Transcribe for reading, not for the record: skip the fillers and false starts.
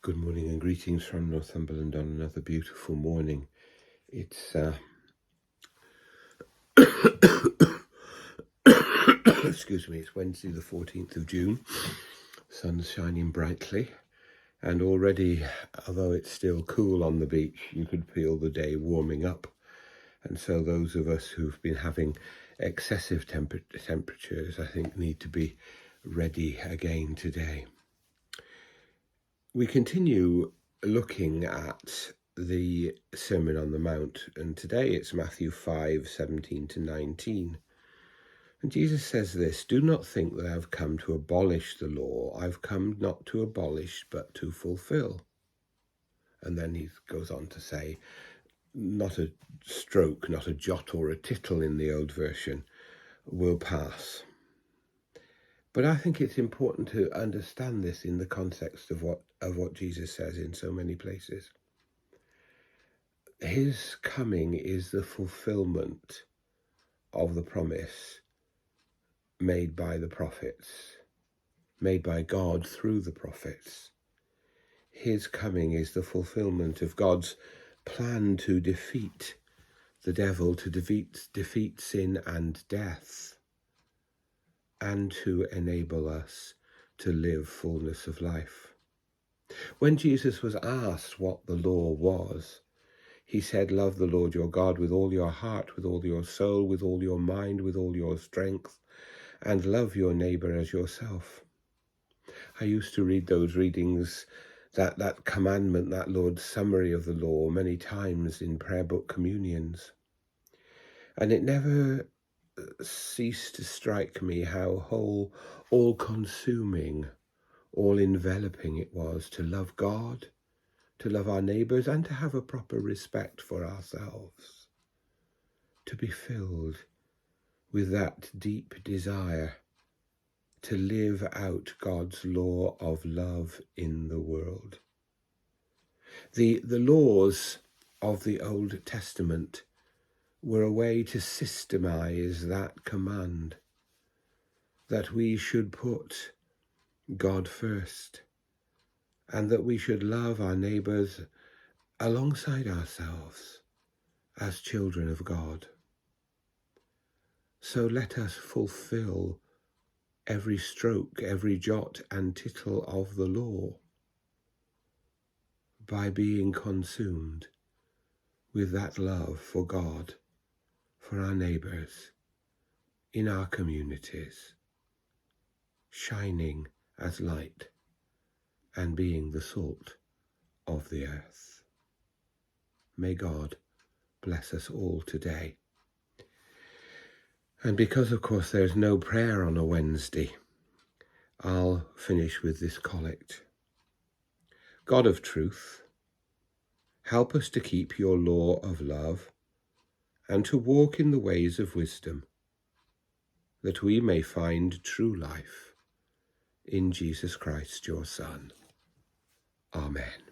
Good morning and greetings from Northumberland on another beautiful morning. It's excuse me, it's Wednesday the 14th of June. Sun's shining brightly, and already, although it's still cool on the beach, you could feel the day warming up. And so those of us who've been having excessive temperatures, I think, need to be ready again today. We continue looking at the Sermon on the Mount, and today it's Matthew 5:17 to 19. And Jesus says this: "Do not think that I have come to abolish the law. I've come not to abolish, but to fulfill." And then he goes on to say, not a stroke, not a jot or a tittle in the old version will pass. But I think it's important to understand this in the context of what Jesus says in so many places. His coming is the fulfillment of the promise made by the prophets, made by God through the prophets. His coming is the fulfillment of God's plan to defeat the devil, to defeat sin and death, and to enable us to live fullness of life. When Jesus was asked what the law was, he said, "Love the Lord your God with all your heart, with all your soul, with all your mind, with all your strength, and love your neighbour as yourself." I used to read those readings, that commandment, that Lord's summary of the law, many times in prayer book communions. And it never ceased to strike me how whole, all-consuming, all-enveloping it was to love God, to love our neighbours, and to have a proper respect for ourselves, to be filled with that deep desire to live out God's law of love in the world. The laws of the Old Testament were a way to systemize that command, that we should put God first, and that we should love our neighbours alongside ourselves as children of God. So let us fulfill every stroke, every jot and tittle of the law by being consumed with that love for God, for our neighbours, in our communities, shining as light and being the salt of the earth. May God bless us all today. And because, of course, there's no prayer on a Wednesday, I'll finish with this collect. God of truth, help us to keep your law of love and to walk in the ways of wisdom, that we may find true life in Jesus Christ, your Son. Amen.